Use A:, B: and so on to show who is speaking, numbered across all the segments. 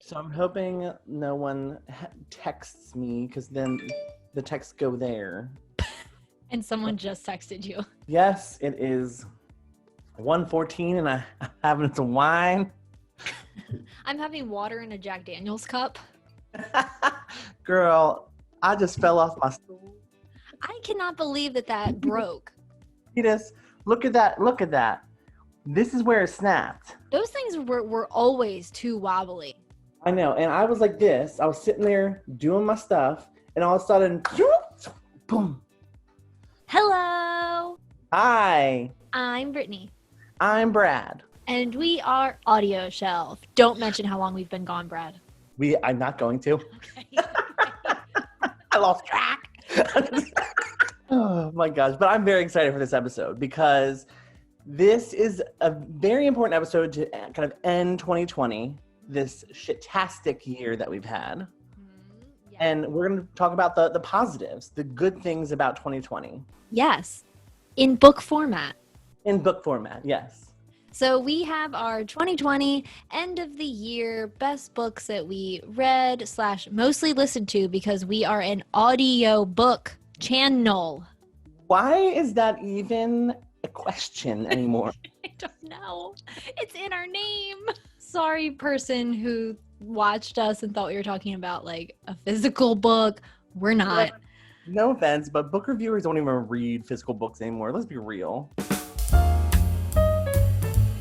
A: So I'm hoping no one texts me because then the texts go there.
B: And someone just texted you.
A: Yes, it is 1:14 and I'm having some wine.
B: I'm having water in a Jack Daniels cup.
A: Girl, I just fell off my stool.
B: I cannot believe that broke.
A: Just look at that. Look at that. This is where it snapped.
B: Those things were always too wobbly.
A: I know. And I was like this. I was sitting there doing my stuff. And all of a sudden, boom.
B: Hello.
A: Hi.
B: I'm Brittany.
A: I'm Brad.
B: And we are AudioShelf. Don't mention how long we've been gone, Brad.
A: I'm not going to.
B: Okay.
A: I lost track. Oh my gosh. But I'm very excited for this episode because this is a very important episode to kind of end 2020, this shit-tastic year that we've had.
B: Yeah.
A: And we're going to talk about the positives, the good things about 2020.
B: Yes. In book format.
A: In book format, yes.
B: So we have our 2020 end of the year best books that we read / mostly listened to because we are an audio book channel.
A: Why is that even a question anymore?
B: I don't know. It's in our name. Sorry, person who watched us and thought we were talking about like a physical book. We're not.
A: No offense, but book reviewers don't even read physical books anymore. Let's be real.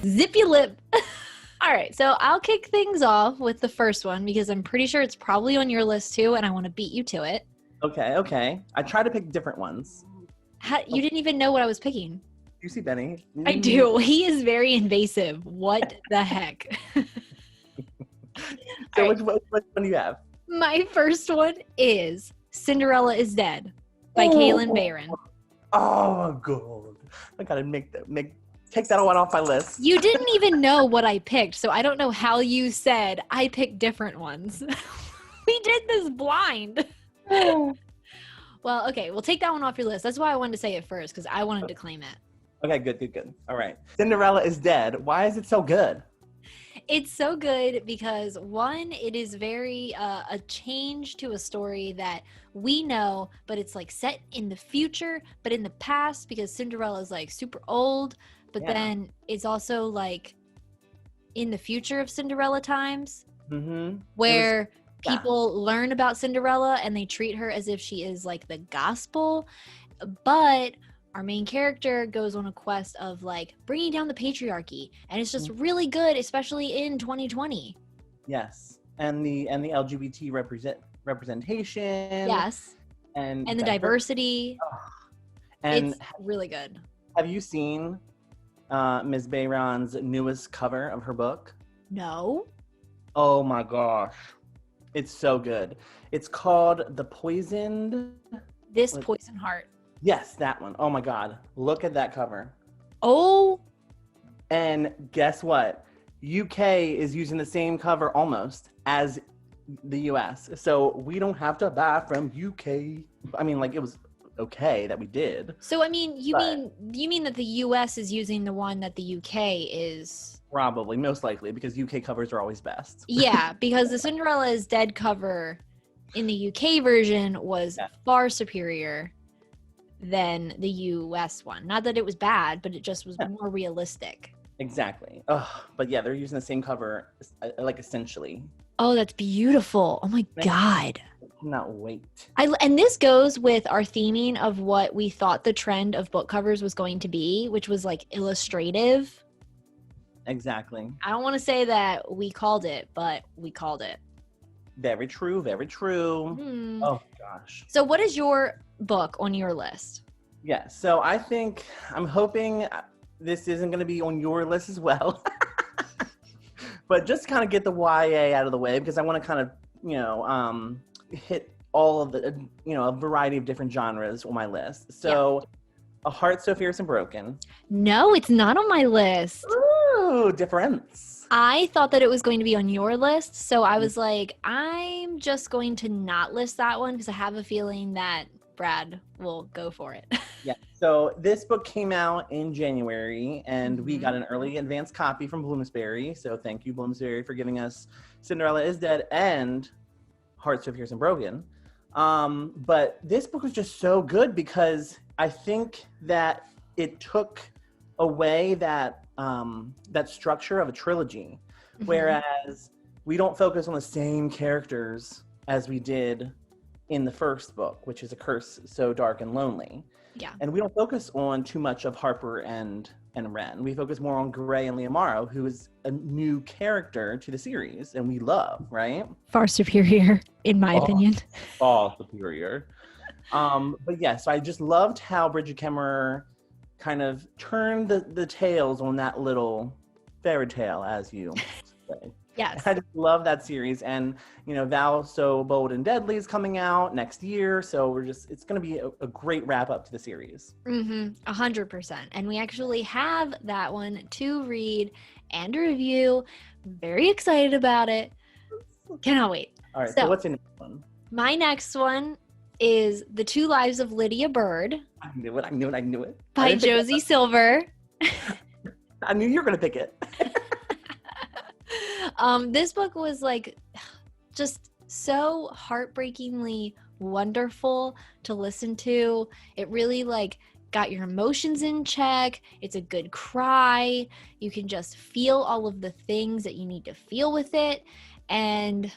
B: Zip your lip. All right, so I'll kick things off with the first one because I'm pretty sure it's probably on your list too, and I want to beat you to it.
A: Okay. I try to pick different ones.
B: You didn't even know what I was picking.
A: You see Benny?
B: I do. He is very invasive. What the heck?
A: So
B: Right.
A: which one do you have?
B: My first one is Cinderella is Dead by Kaylin Barron.
A: Oh, good. I gotta take that one off my list.
B: You didn't even know what I picked, so I don't know how you said I picked different ones. We did this blind. Well, okay, we'll take that one off your list. That's why I wanted to say it first, because I wanted to claim it.
A: Okay, good. All right. Cinderella is Dead. Why is it so good?
B: It's so good because, one, it is very a change to a story that we know, but it's like set in the future, but in the past because Cinderella is like super old, but then it's also like in the future of Cinderella times where people learn about Cinderella and they treat her as if she is like the gospel, but our main character goes on a quest of like bringing down the patriarchy, and it's just really good, especially in 2020.
A: Yes, and the LGBT representation.
B: Yes, and the diversity.
A: And
B: it's really good.
A: Have you seen Ms. Bayron's newest cover of her book?
B: No.
A: Oh my gosh, it's so good. It's called The Poisoned.
B: This Poison Heart.
A: Yes, that one. Oh my God. Look at that cover.
B: Oh.
A: And guess what? UK is using the same cover almost as the US. So we don't have to buy from UK. I mean, like, it was okay that we did.
B: So I mean, you mean that the US is using the one that the UK is?
A: Probably, most likely, because UK covers are always best.
B: Yeah, because the Cinderella is Dead cover in the UK version was far superior than the US one. Not that it was bad, but it just was more realistic.
A: Exactly. But yeah, they're using the same cover, like, essentially.
B: Oh, that's beautiful. Oh my God.
A: I cannot wait.
B: And this goes with our theming of what we thought the trend of book covers was going to be, which was like illustrative.
A: Exactly.
B: I don't want to say that we called it, but we called it.
A: Very true. Oh gosh.
B: So what is your book on your list?
A: Yeah, so I'm hoping this isn't going to be on your list as well. But just kind of get the YA out of the way because I want to kind of, hit all of the, a variety of different genres on my list. So A Heart So Fierce and Broken.
B: No, it's not on my list.
A: Ooh, difference.
B: I thought that it was going to be on your list, so I was like, I'm just going to not list that one because I have a feeling that Brad will go for it.
A: Yeah. So this book came out in January, and we
B: Mhm.
A: got an early advance copy from Bloomsbury. So thank you, Bloomsbury, for giving us Cinderella is Dead and Hearts So Fierce and Broken. But this book was just so good because I think that it took away that that structure of a trilogy, whereas we don't focus on the same characters as we did in the first book, which is A Curse So Dark and Lonely.
B: Yeah.
A: And we don't focus on too much of Harper and Wren. We focus more on Gray and Leomaro, who is a new character to the series, and we love, right?
B: Far superior, in my opinion.
A: Far superior. But yeah, so I just loved how Bridget Kemmerer kind of turned the tails on that little fairy tale, as you say.
B: Yes.
A: I just love that series. And, you know, Thou So Bold and Deadly is coming out next year. So it's going to be a great wrap up to the series.
B: 100%. And we actually have that one to read and review. Very excited about it. Cannot wait.
A: All right. So what's your next one?
B: My next one is The Two Lives of Lydia Byrd.
A: I knew it.
B: By Josie Silver.
A: I knew you were going to pick it.
B: This book was like just so heartbreakingly wonderful to listen to. It really like got your emotions in check. It's a good cry. You can just feel all of the things that you need to feel with it. And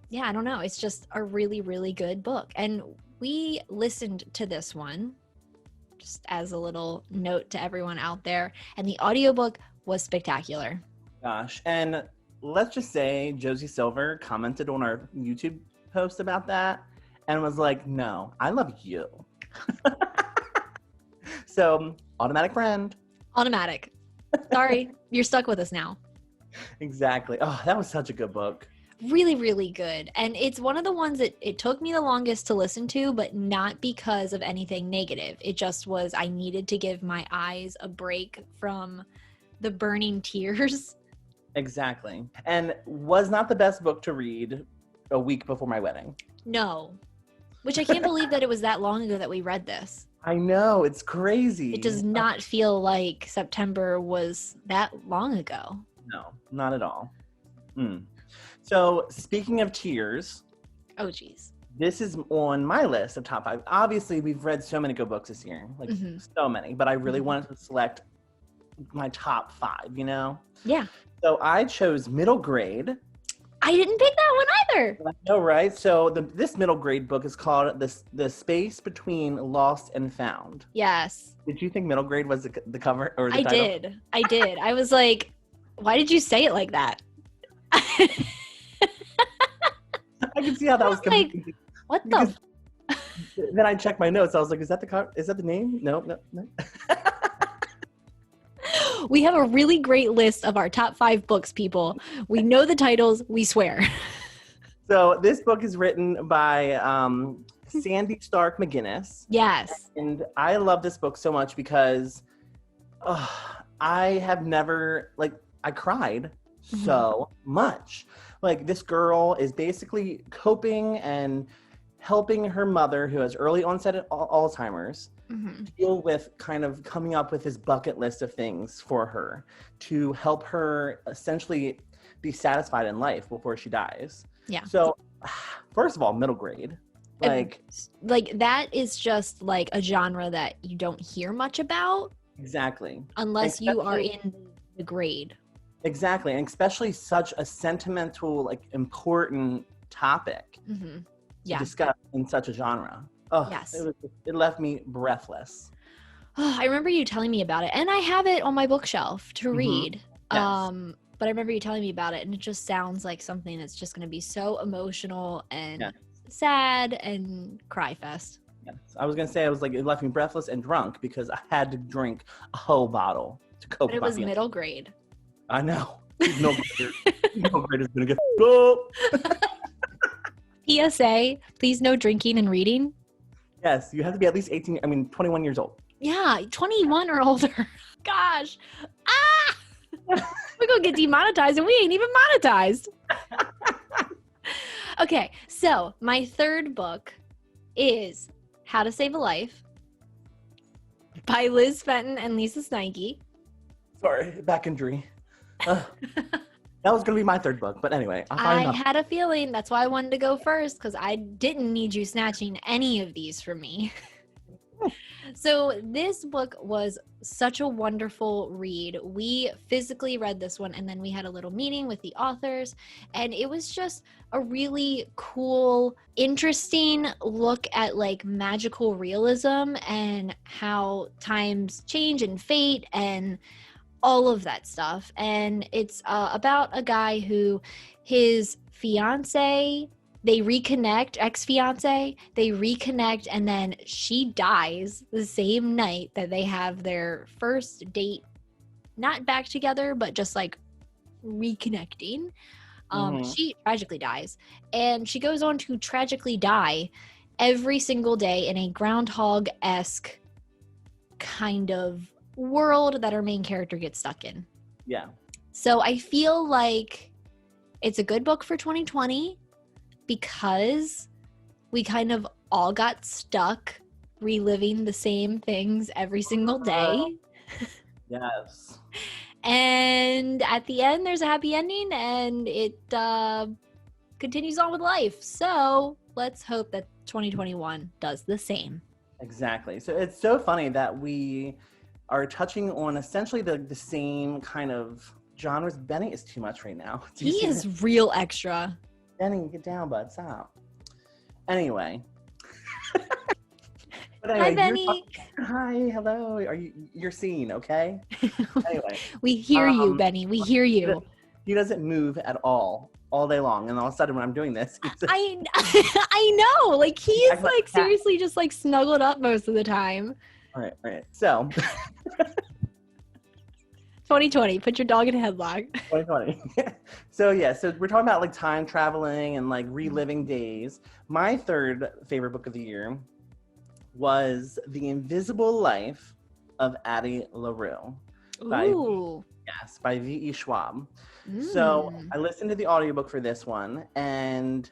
B: yeah, I don't know. It's just a really, really good book. And we listened to this one just as a little note to everyone out there. And the audiobook was spectacular.
A: Gosh. And let's just say Josie Silver commented on our YouTube post about that and was like, no, I love you. So, automatic friend.
B: Automatic. Sorry, you're stuck with us now.
A: Exactly. Oh, that was such a good book.
B: Really, really good. And it's one of the ones that it took me the longest to listen to, but not because of anything negative. It just was, I needed to give my eyes a break from the burning tears.
A: Exactly. And was not the best book to read a week before my wedding.
B: No. Which I can't believe that it was that long ago that we read this.
A: I know. It's crazy.
B: It does not feel like September was that long ago.
A: No, not at all. So, speaking of tears.
B: Oh, geez.
A: This is on my list of top 5. Obviously, we've read so many good books this year. Like, so many. But I really wanted to select my top 5, you know?
B: Yeah.
A: So I chose Middle Grade.
B: I didn't pick that one either.
A: I know, right? So this middle grade book is called The Space Between Lost and Found.
B: Yes.
A: Did you think Middle Grade was the cover or the title?
B: I did. I was like, why did you say it like that?
A: I can see how that was
B: like, what the?
A: Then I checked my notes. I was like, is that the name? No.
B: We have a really great list of our top 5 books, people. We know the titles, we swear.
A: So this book is written by Sandy Stark McGinnis.
B: Yes.
A: And I love this book so much because I have never, I cried so much. Like, this girl is basically coping and helping her mother, who has early onset Alzheimer's, deal with kind of coming up with this bucket list of things for her to help her essentially be satisfied in life before she dies. Yeah. So, first of all, middle grade. Like
B: that is just like a genre that you don't hear much about.
A: Exactly.
B: Unless you are in the grade. Exactly.
A: And especially such a sentimental, like, important topic to discuss in such a genre. Oh, yes. It left me breathless.
B: Oh, I remember you telling me about it, and I have it on my bookshelf to read. Yes. But I remember you telling me about it, and it just sounds like something that's just going to be so emotional and sad and cry fest.
A: Yes. I was going to say, it left me breathless and drunk because I had to drink a whole bottle to cope with
B: it was middle grade.
A: I know. Middle grade is going to get up.
B: PSA, please no drinking and reading.
A: Yes, you have to be at least 21 years old.
B: Yeah, 21 or older. Gosh. We're going to get demonetized and we ain't even monetized. Okay, so my third book is How to Save a Life by Liz Fenton and Lisa Snively.
A: Sorry, back injury. That was going to be my third book, but anyway.
B: I had a feeling. That's why I wanted to go first, because I didn't need you snatching any of these from me. So this book was such a wonderful read. We physically read this one, and then we had a little meeting with the authors, and it was just a really cool, interesting look at like magical realism and how times change and fate and all of that stuff. And it's about a guy who his fiance, they reconnect, ex-fiance, they reconnect, and then she dies the same night that they have their first date, not back together, but just like reconnecting. She tragically dies, and she goes on to tragically die every single day in a Groundhog-esque kind of world that our main character gets stuck in.
A: Yeah.
B: So I feel like it's a good book for 2020 because we kind of all got stuck reliving the same things every single day.
A: Yes.
B: And at the end, there's a happy ending, and it continues on with life. So let's hope that 2021 does the same.
A: Exactly. So it's so funny that we are touching on essentially the same kind of genres. Benny is too much right now.
B: He is real extra.
A: Benny, get down, bud. Stop. Anyway.
B: Hi, Benny.
A: Hi, hello. You're seen, okay? Anyway.
B: We hear you, Benny. We hear you.
A: He doesn't move at all day long. And all of a sudden when I'm doing this,
B: I know. Like, he is like seriously just like snuggled up most of the time.
A: All right. So
B: 2020, put your dog in a headlock.
A: 2020. So we're talking about like time traveling and like reliving days. My third favorite book of the year was The Invisible Life of Addie LaRue by V.E. Schwab. So I listened to the audiobook for this one, and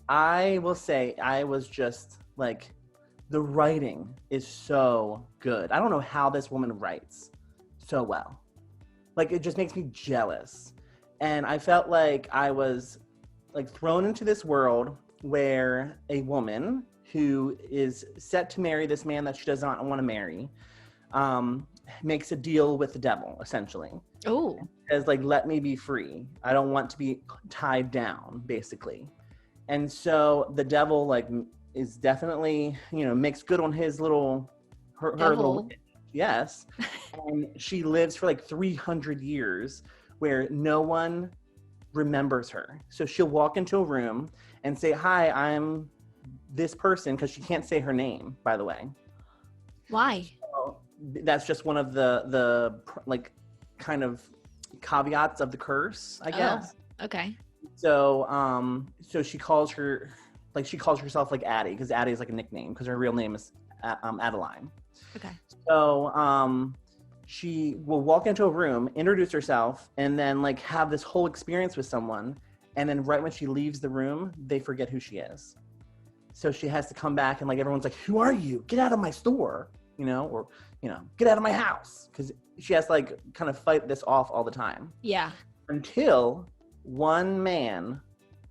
A: I will say I was just like, the writing is so good. I don't know how this woman writes so well. Like, it just makes me jealous. And I felt like I was like thrown into this world where a woman who is set to marry this man that she does not want to marry makes a deal with the devil, essentially.
B: Oh.
A: Says, like, let me be free. I don't want to be tied down, basically. And so the devil, like, is definitely, makes good on his little, her little, yes. And she lives for like 300 years where no one remembers her. So she'll walk into a room and say, hi, I'm this person, because she can't say her name, by the way.
B: Why?
A: So that's just one of the like kind of caveats of the curse, I guess.
B: Okay.
A: So she calls herself like Addie, because Addie is like a nickname, because her real name is Adeline.
B: Okay.
A: So she will walk into a room, introduce herself, and then like have this whole experience with someone, and then right when she leaves the room, they forget who she is. So she has to come back, and like everyone's like, who are you? Get out of my store, or get out of my house, because she has to like kind of fight this off all the time.
B: Yeah. Until
A: one man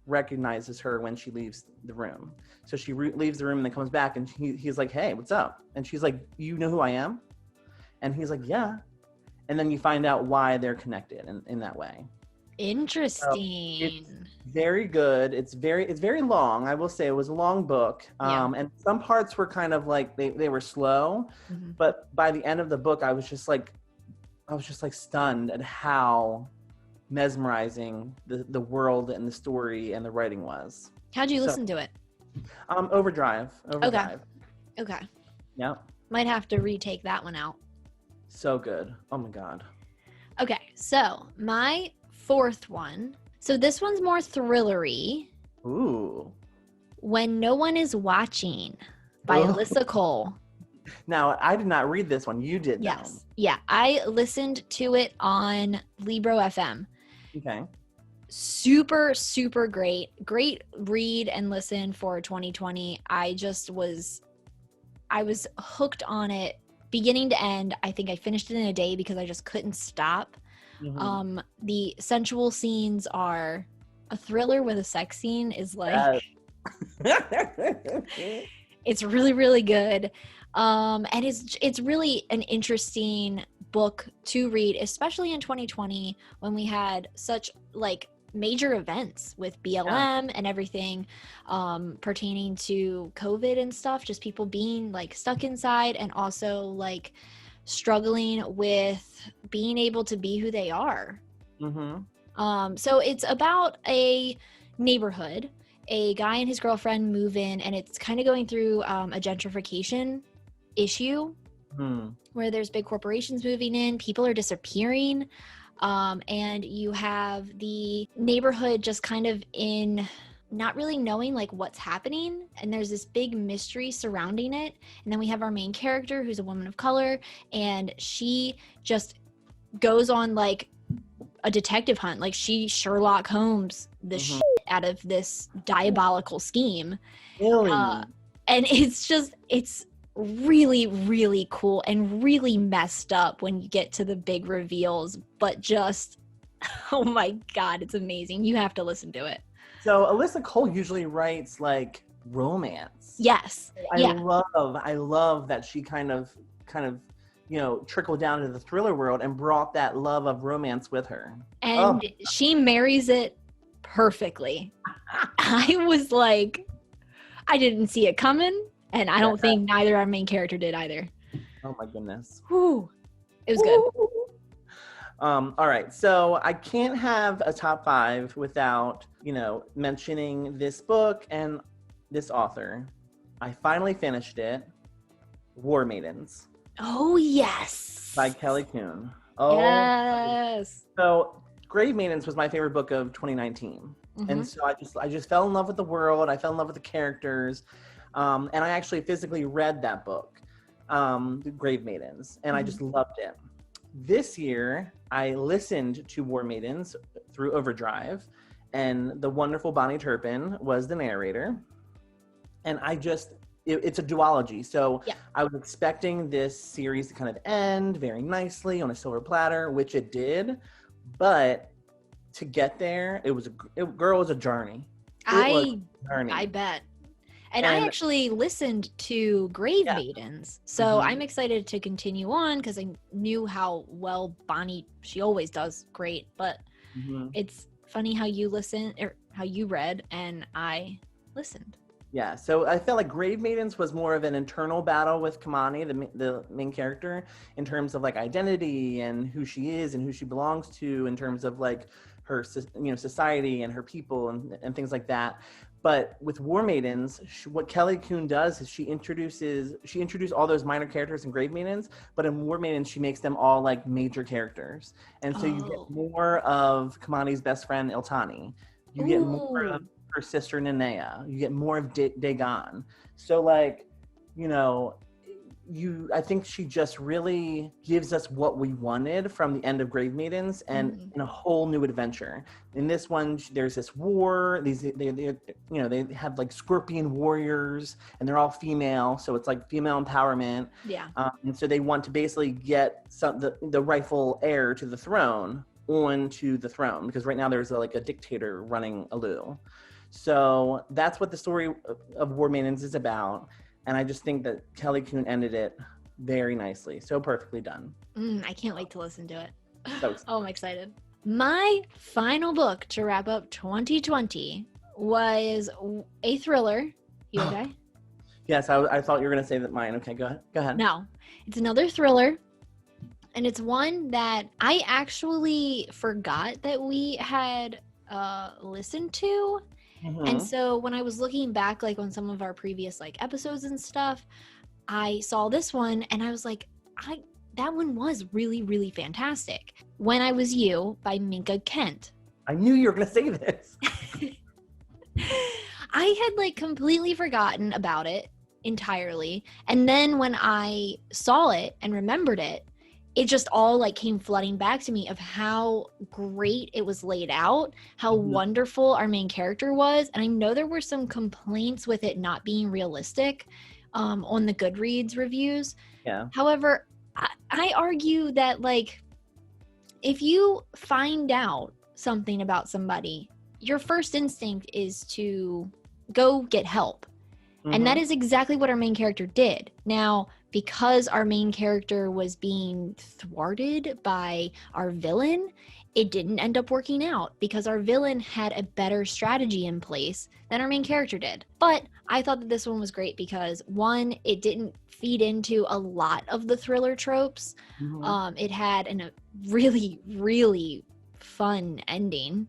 A: recognizes her when she leaves the room. So she leaves the room and then comes back, and he's like, hey, what's up? And she's like, you know who I am? And he's like, yeah. And then you find out why they're connected in that way.
B: Interesting.
A: So it's very good. It's very long. I will say it was a long book. And some parts were kind of like they were slow, but by the end of the book, I was just like stunned at how mesmerizing the world and the story and the writing was.
B: How'd you listen to it?
A: Overdrive.
B: Okay.
A: Yeah.
B: Might have to retake that one out.
A: So good. Oh my God.
B: Okay, so my fourth one. So this one's more thrillery.
A: Ooh.
B: When No One Is Watching by Alyssa Cole.
A: Now, I did not read this one. You did.
B: Yes. Yeah, I listened to it on Libro FM.
A: Okay.
B: Super, super great. Great read and listen for 2020. I just was I was hooked on it beginning to end. I think I finished it in a day because I just couldn't stop. The sensual scenes are a thriller with a sex scene is like, it's really, really good. And it's really an interesting book to read, especially in 2020 when we had such like major events with BLM and everything pertaining to COVID and stuff, just people being like stuck inside and also like struggling with being able to be who they are. So it's about a neighborhood. A guy and his girlfriend move in, and it's kind of going through a gentrification issue where there's big corporations moving in, people are disappearing, and you have the neighborhood just kind of in not really knowing like what's happening, and there's this big mystery surrounding it. And then we have our main character who's a woman of color, and she just goes on like a detective hunt, like she Sherlock Holmes the shit out of this diabolical scheme.
A: Really?
B: And it's really, really cool and really messed up when you get to the big reveals, but just, oh my God, it's amazing. You have to listen to it.
A: So Alyssa Cole usually writes like romance.
B: Yes.
A: I love that she kind of, you know, trickled down into the thriller world and brought that love of romance with her.
B: And she marries it perfectly. I was like, I didn't see it coming, and I don't think neither our main character did either.
A: Oh my goodness.
B: Whew. It was good.
A: All right, so I can't have a top 5 without, you know, mentioning this book and this author. I finally finished it, War Maidens.
B: Oh, yes.
A: By Kelly Kuhn. Oh,
B: yes.
A: So Grave Maidens was my favorite book of 2019. And so I just fell in love with the world. I fell in love with the characters. And I actually physically read that book, Grave Maidens, and I just loved it. This year, I listened to War Maidens through Overdrive, and the wonderful Bonnie Turpin was the narrator. And it's a duology. So I was expecting this series to kind of end very nicely on a silver platter, which it did. But to get there, it was a journey. I bet. And I actually listened to Grave Maidens, so I'm excited to continue on because I knew how well Bonnie, she always does great, but it's funny how you read and I listened. Yeah, so I felt like Grave Maidens was more of an internal battle with Kamani, the main character, in terms of like identity and who she is and who she belongs to, in terms of like her, you know, society and her people and things like that. But with War Maidens, what Kelly Kuhn does is she introduced all those minor characters in Grave Maidens, but in War Maidens, she makes them all like major characters. And so you get more of Kamani's best friend, Iltani. You get more of her sister, Nanea. You get more of Dagon. So like, you know, I think she just really gives us what we wanted from the end of Grave Maidens and in a whole new adventure. In this one, there's this war. They have like scorpion warriors, and they're all female, so it's like female empowerment. Yeah. And so they want to basically get the rightful heir to the throne onto the throne, because right now there's a dictator running Alu. So that's what the story of War Maidens is about. And I just think that Kelly Kuhn ended it very nicely. So perfectly done.
B: I can't wait to listen to it. I'm excited. My final book to wrap up 2020 was a thriller. You okay?
A: Yes, I thought you were going to say that mine. Okay, go ahead.
B: No, it's another thriller. And it's one that I actually forgot that we had listened to. And so when I was looking back on some of our previous episodes and stuff, I saw this one and I was like, that one was really, really fantastic. When I Was You by Minka Kent.
A: I knew you were going to say this.
B: I had completely forgotten about it entirely. And then when I saw it and remembered it, it just all came flooding back to me of how great it was laid out, how wonderful our main character was. And I know there were some complaints with it not being realistic, on the Goodreads reviews.
A: Yeah.
B: However, I argue that, like, if you find out something about somebody, your first instinct is to go get help. And that is exactly what our main character did. Now, because our main character was being thwarted by our villain, it didn't end up working out because our villain had a better strategy in place than our main character did. But I thought that this one was great because, one, it didn't feed into a lot of the thriller tropes. It had a really, really fun ending.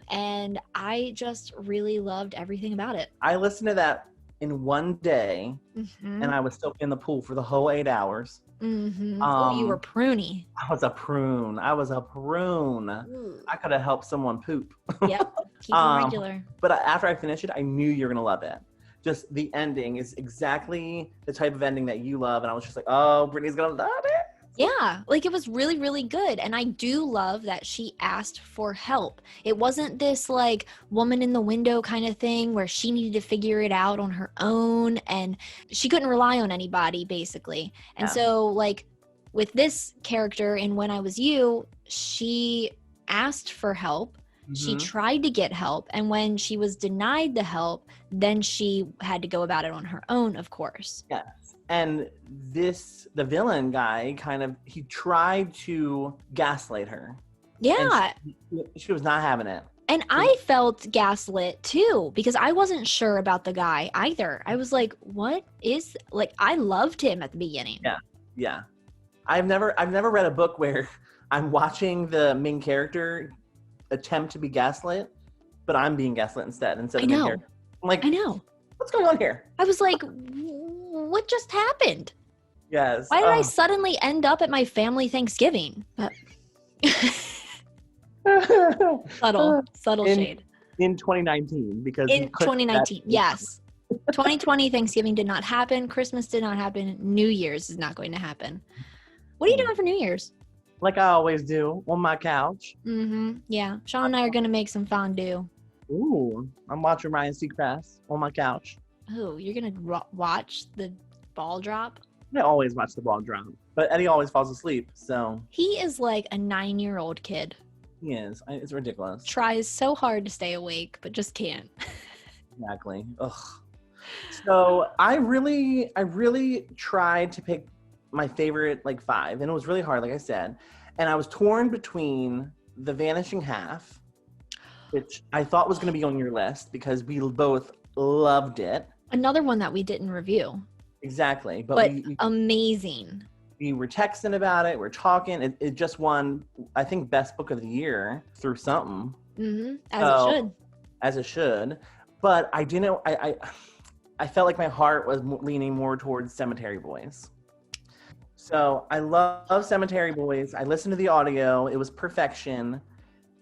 B: And I just really loved everything about it.
A: I listened to that in one day, and I was still in the pool for the whole 8 hours.
B: Oh, you were pruny.
A: I was a prune.
B: Ooh.
A: I could have helped someone poop.
B: Yep, keep it regular.
A: But after I finished it, I knew you were going to love it. Just the ending is exactly the type of ending that you love, and I was just like, oh, Brittany's going to love it.
B: Yeah, like, it was really, really good. And I do love that she asked for help. It wasn't this, like, woman in the window kind of thing where she needed to figure it out on her own and she couldn't rely on anybody, basically. And so, like, with this character in When I Was You, she asked for help. She tried to get help. And when she was denied the help, then she had to go about it on her own, of course.
A: Yes. And the villain guy he tried to gaslight her.
B: Yeah.
A: She was not having it.
B: And I felt gaslit too, because I wasn't sure about the guy either. I was like, I loved him at the beginning.
A: Yeah. I've never read a book where I'm watching the main character attempt to be gaslit, but I'm being gaslit instead of the main character. I'm like,
B: I know.
A: What's going on here?
B: I was like, what just happened?
A: Yes.
B: Why did I suddenly end up at my family Thanksgiving? Subtle shade.
A: In 2019, because
B: in 2019, yes. 2020 Thanksgiving did not happen. Christmas did not happen. New Year's is not going to happen. What are you doing for New Year's?
A: Like I always do, on my couch.
B: Yeah. Shawn and I are going to make some fondue.
A: Ooh, I'm watching Ryan Seacrest on my couch.
B: Oh, you're going to watch the ball drop?
A: I always watch the ball drop, but Eddie always falls asleep, so.
B: He is like a 9-year-old kid.
A: He is. It's ridiculous.
B: Tries so hard to stay awake, but just can't.
A: Exactly. Ugh. So I really tried to pick my favorite, 5, and it was really hard, like I said. And I was torn between The Vanishing Half, which I thought was going to be on your list because we both loved it.
B: Another one that we didn't review.
A: Exactly.
B: But amazing.
A: We were texting about it. We're talking. It just won, I think, Best Book of the Year through something. As it should. But I didn't. I felt like my heart was leaning more towards Cemetery Boys. So I love Cemetery Boys. I listened to the audio. It was perfection.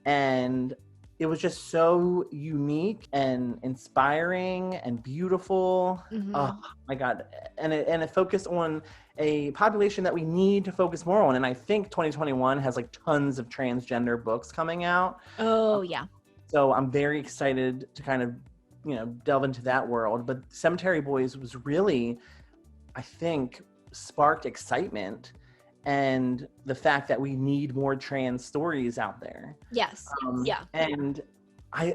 A: And it was just so unique and inspiring and beautiful. Oh my God. And it focused on a population that we need to focus more on. And I think 2021 has tons of transgender books coming out.
B: Oh, yeah.
A: So I'm very excited to kind of, delve into that world. But Cemetery Boys was really, I think, sparked excitement and the fact that we need more trans stories out there.
B: Yes. Yeah.
A: And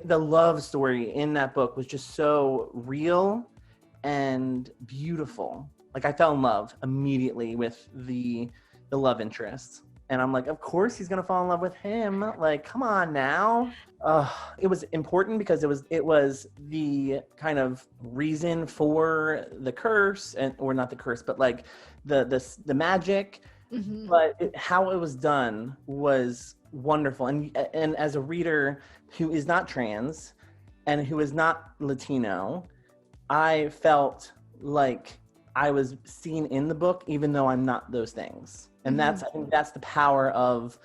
A: the love story in that book was just so real and beautiful. I fell in love immediately with the love interest. And I'm like, of course he's going to fall in love with him. Come on now. It was important because it was the kind of reason for the curse, or not the curse, but the magic. But how it was done was wonderful. And as a reader who is not trans and who is not Latino, I felt like I was seen in the book, even though I'm not those things. And I think that's the power of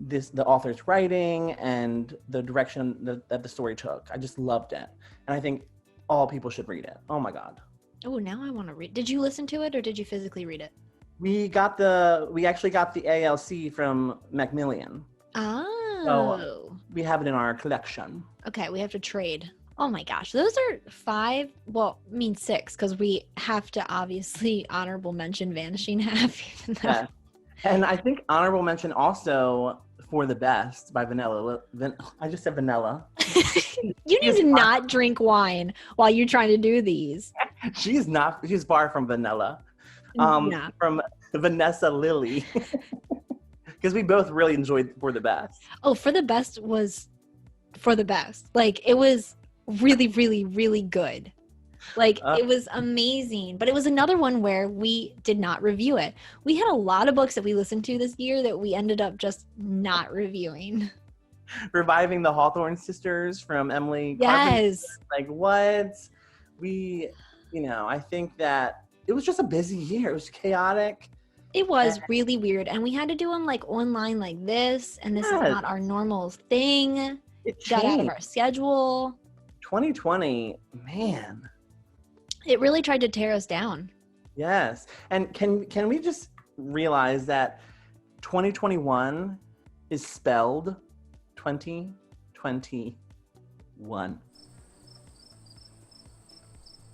A: the author's writing and the direction that the story took. I just loved it. And I think all people should read it. Oh my God.
B: Oh, now I want to read. Did you listen to it or did you physically read it?
A: We actually got the ALC from Macmillan.
B: Oh.
A: So we have it in our collection.
B: Okay, we have to trade. Oh my gosh, those are 5. Well, I mean 6, because we have to obviously honorable mention Vanishing Half. Even though...
A: Yeah. And I think honorable mention also For the Best by Vanilla. I just said Vanilla.
B: You need to not drink wine while you're trying to do these.
A: She's far from Vanilla.
B: Yeah.
A: From Vanessa Lilly. Because we both really enjoyed For the Best.
B: Oh, For the Best was For the Best. Like, it was really, really, really good. Like, it was amazing. But it was another one where we did not review it. We had a lot of books that we listened to this year that we ended up just not reviewing.
A: Reviving the Hawthorne Sisters from Emily
B: Yes.
A: Carpenter. Like, what? I think that it was just a busy year. It was chaotic.
B: It was really weird. And we had to do them, like, online like this. And this is not our normal thing.
A: It
B: got out of our schedule.
A: 2020, man.
B: It really tried to tear us down.
A: Yes. And can we just realize that 2021 is spelled 2021.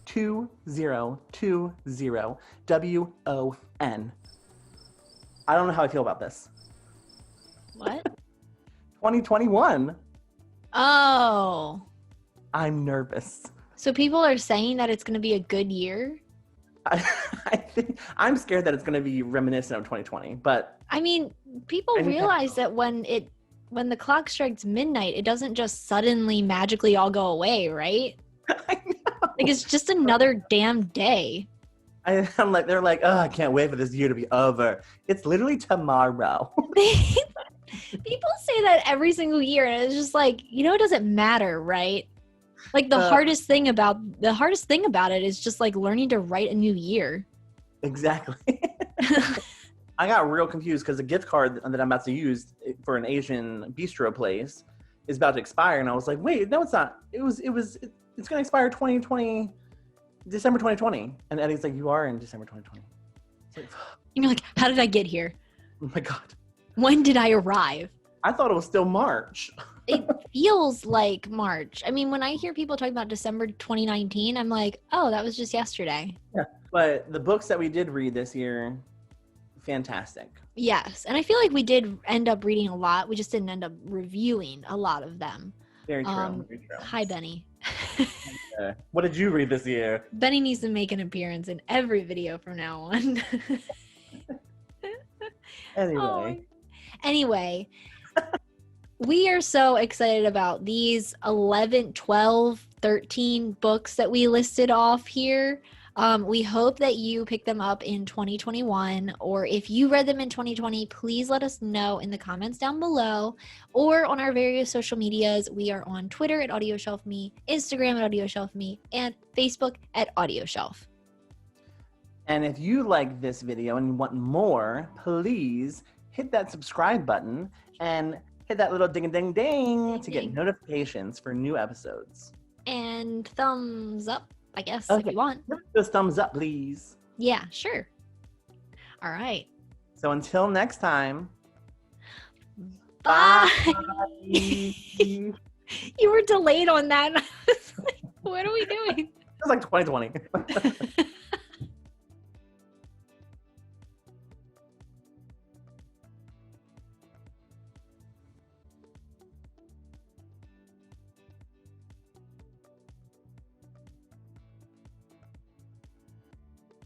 A: 2020 WON. I don't know how I feel about this.
B: What?
A: 2021.
B: Oh.
A: I'm nervous.
B: So people are saying that it's going to be a good year?
A: I think I'm scared that it's going to be reminiscent of 2020, but
B: I mean, people realize that when the clock strikes midnight, it doesn't just suddenly magically all go away, right?
A: I know.
B: Like, it's just another damn day.
A: I'm like, they're like, oh, I can't wait for this year to be over. It's literally tomorrow.
B: People say that every single year, and it's just like, it doesn't matter, right? Like, the hardest thing about it is just like learning to write a new year.
A: Exactly. I got real confused because the gift card that I'm about to use for an Asian bistro place is about to expire, and I was like, wait, no, it's not. It's going to expire December 2020. And Eddie's like, you are in December 2020. Like,
B: and you're like, how did I get here?
A: Oh my God.
B: When did I arrive?
A: I thought it was still March.
B: It feels like March. I mean, when I hear people talking about December 2019, I'm like, oh, that was just yesterday.
A: Yeah. But the books that we did read this year, fantastic.
B: Yes. And I feel like we did end up reading a lot. We just didn't end up reviewing a lot of them.
A: Very true. Very true.
B: Hi, Benny.
A: What did you read this year?
B: Benny needs to make an appearance in every video from now on. Anyway, we are so excited about these 11, 12, 13 books that we listed off here. We hope that you pick them up in 2021, or if you read them in 2020, please let us know in the comments down below, or on our various social medias. We are on Twitter at AudioShelfMe, Instagram at AudioShelfMe, and Facebook at AudioShelf.
A: And if you like this video and want more, please hit that subscribe button and hit that little ding-a-ding-ding to get notifications for new episodes.
B: And thumbs up, I guess, if you want.
A: Just thumbs up, please.
B: Yeah, sure. All right.
A: So until next time.
B: Bye. You were delayed on that. What are we doing?
A: It was like 2020.